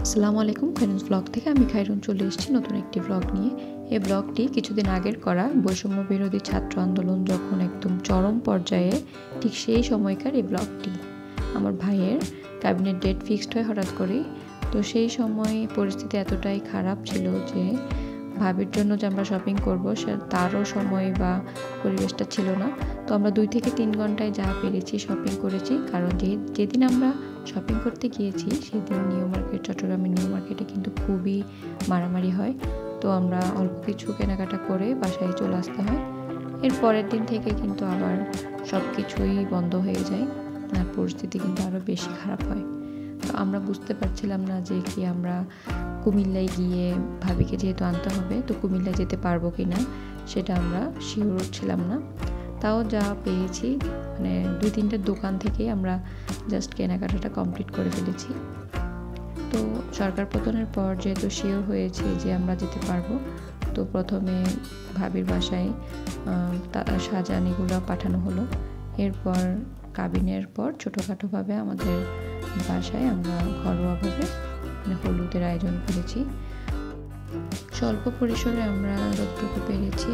আসসালামু আলাইকুম, খাইরুনস ব্লগ থেকে আমি খাইরুন চলে এসেছি নতুন একটি ব্লগ নিয়ে। এই ব্লগটি কিছুদিন আগের করা। বৈষম্য বিরোধী ছাত্র আন্দোলন যখন একদম চরম পর্যায়ে, ঠিক সেই সময়কার এই ব্লগটি। আমার ভাইয়ের ক্যাবিনেট ডেট ফিক্সড হয় হঠাৎ করেই। তো সেই সময় পরিস্থিতি এতটাই খারাপ ছিল যে ভাবির জন্য যে আমরা শপিং করবো তারও সময় বা পরিবেশটা ছিল না। তো আমরা 2 থেকে 3 ঘন্টায় যা পেরেছি শপিং করেছি, কারণ যেদিন আমরা শপিং করতে গিয়েছি সেদিন চট্টগ্রামের নিউ মার্কেটে কিন্তু খুবই মারামারি হয়। তো আমরা অল্প কিছু কেনাকাটা করে বাসায় চলে আসতে হয়। এর পরের দিন থেকে কিন্তু আবার সব কিছুই বন্ধ হয়ে যায়, আর পরিস্থিতি কিন্তু আরও বেশি খারাপ হয়। তো আমরা বুঝতে পারছিলাম না যে কি আমরা কুমিল্লায় গিয়ে ভাবিকে যেহেতু আনতে হবে, তো কুমিল্লায় যেতে পারবো কি না সেটা আমরা শিওর ছিলাম না। তাও যা পেয়েছি, মানে 2-3টা দোকান থেকে আমরা জাস্ট কেনাকাটাটা কমপ্লিট করে ফেলেছি। তো সরকার পতনের পর যেহেতু শিওর হয়েছে যে আমরা যেতে পারবো, তো প্রথমে ভাবির বাসায় সাজানিগুলো পাঠানো হলো। এরপর কাবিনের পর ছোটোখাটোভাবে আমাদের বাসায় আমরা ঘরোয়াভাবে হলুদের আয়োজন করেছি। স্বল্প পরিসরে আমরা যতটুকু পেরেছি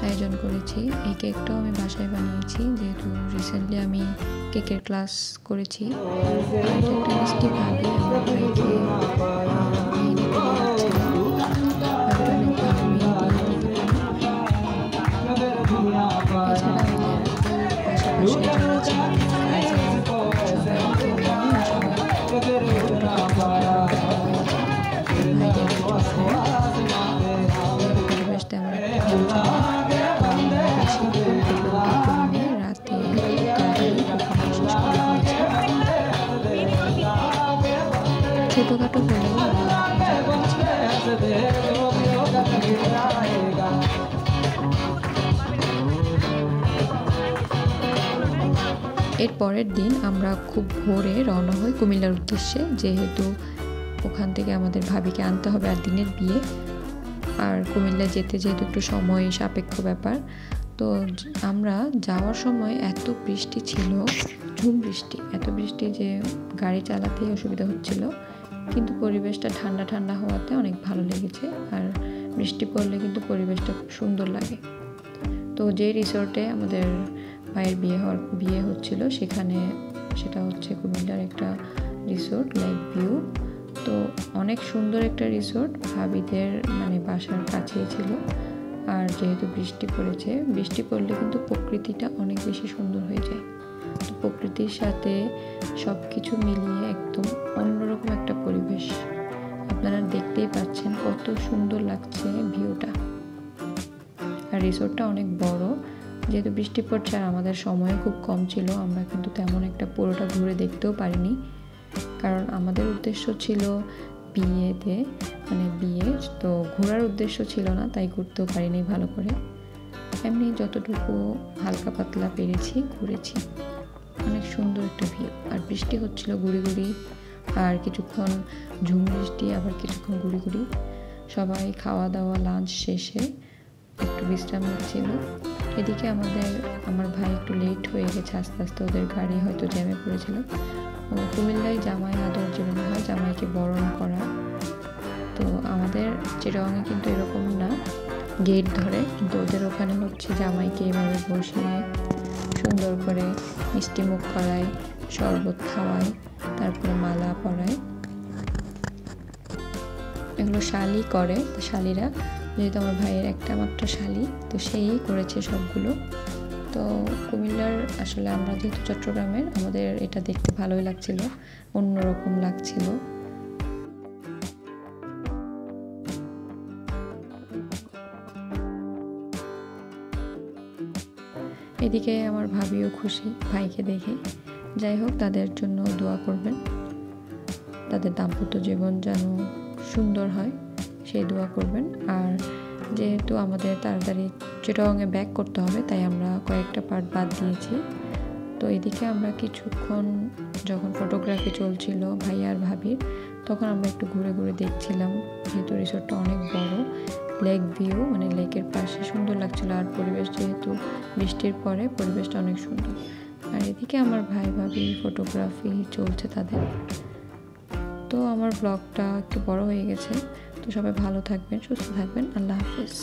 আয়োজন করেছি। এই কেকটাও আমি বাসায় বানিয়েছি, যেহেতু রিসেন্টলি আমি কেকের ক্লাস করেছি। এটা একটা মিষ্টি ভাবি আমার ভাইকে মেহেদি করে যাচ্ছিলাম। ভাবিটা অনেক ভালো মেহেদি দিতে পারে। এছাড়া আমাদের পাশাপাশি যারা ছিলেন কাজে সবাইকে নিয়ে পরিবেশ তেমন একটা ভালো ছিল না। বেশি করিনি, রাতে তাড়াতাড়ি শেষ করে দিয়েছি। ছোটোখাটো হলেও মজা করেছি। এর পরের দিন আমরা খুব ভোরে রওনা হই কুমিল্লার উদ্দেশ্যে, যেহেতু ওখান থেকে আমাদের ভাবিকে আনতে হবে আর দিনের বিয়ে। আর কুমিল্লা যেতে যেহেতু একটু সময় সাপেক্ষ ব্যাপার, তো আমরা যাওয়ার সময় এত বৃষ্টি ছিল, ঝুম বৃষ্টি, এত বৃষ্টি যে গাড়ি চালাতেই অসুবিধা হচ্ছিল। কিন্তু পরিবেশটা ঠান্ডা ঠান্ডা হওয়াতে অনেক ভালো লেগেছে। আর বৃষ্টি পড়লে কিন্তু পরিবেশটা খুব সুন্দর লাগে। তো যে রিসোর্টে আমাদের ভাইয়ের বিয়ে হচ্ছিল সেটা হচ্ছে কুমিল্লার একটা রিসোর্ট, লেক ভিউ। তো অনেক সুন্দর একটা রিসোর্ট, ভাবিদের বাসার কাছেই ছিল। আর যেহেতু বৃষ্টি পড়লে কিন্তু প্রকৃতিটা অনেক বেশি সুন্দর হয়ে যায়। তো প্রকৃতির সাথে সব কিছু মিলিয়ে একদম অন্যরকম একটা পরিবেশ। আপনারা দেখতেই পাচ্ছেন কত সুন্দর লাগছে ভিউটা। আর রিসোর্টটা অনেক বড়, যেহেতু বৃষ্টি পড়ছে আর আমাদের সময় খুব কম ছিল, আমরা কিন্তু তেমন একটা পুরোটা ঘুরে দেখতেও পারিনি। কারণ আমাদের উদ্দেশ্য ছিল বিয়ে, তো ঘোরার উদ্দেশ্য ছিল না, তাই ঘুরতেও পারিনি ভালো করে। এমনি যতটুকু হালকা পাতলা পেরেছি ঘুরেছি। অনেক সুন্দর একটা ভিউ। আর বৃষ্টি হচ্ছিল গুড়ি গুড়ি, আর কিছুক্ষণ ঝুম বৃষ্টি, আবার কিছুক্ষণ গুড়ি গুড়ি। সবাই খাওয়া দাওয়া লাঞ্চ শেষে একটু বিশ্রাম নিচ্ছিল। এদিকে আমার ভাই একটু লেট হয়ে গেছে, আস্তে আস্তে ওদের গাড়ি হয়তো জ্যামে পড়েছিল। কুমিল্লায় জামাই আদর যেভাবে হয়, জামাইকে বরণ করা, তো আমাদের চিটাগাঙে কিন্তু এরকম না, গেট ধরে, কিন্তু ওদের ওখানে হচ্ছে জামাইকে এভাবে বসিয়ে সুন্দর করে মিষ্টি মুখ করায়, শরবত খাওয়ায়, তারপরে মালা পরায়। এগুলো শালি করে। তো শালিরা, যেহেতু আমার ভাইয়ের একটা মাত্র শালি, তো সেই করেছে সবগুলো। তো কুমিল্লার আসলে আমরা যেহেতু চট্টগ্রামের, আমাদের এটা দেখতে ভালোই লাগছিল, অন্যরকম লাগছিল। এদিকে আমার ভাবিও খুশি ভাইকে দেখে। যাই হোক, তাদের জন্য দোয়া করবেন, তাদের দাম্পত্য জীবন যেন সুন্দর হয় সেই দোয়া করবেন। আর যেহেতু আমাদের তাড়াতাড়ি চিটাগাঙে ব্যাক করতে হবে, তাই আমরা কয়েকটা পার্ট বাদ দিয়েছি। তো এদিকে আমরা কিছুক্ষণ যখন ফটোগ্রাফি চলছিল ভাই আর ভাবির, তখন আমরা একটু ঘুরে ঘুরে দেখছিলাম। যেহেতু রিসোর্টটা অনেক বড়, লেক ভিউ, লেকের পাশে সুন্দর লাগছিল। আর পরিবেশ যেহেতু বৃষ্টির পরে পরিবেশটা অনেক সুন্দর। আর এদিকে আমার ভাই ভাবি ফটোগ্রাফি চলছে তাদের। তো আমার ব্লগটা একটু বড় হয়ে গেছে। তো সবাই ভালো থাকবেন, সুস্থ থাকবেন। আল্লাহ হাফেজ।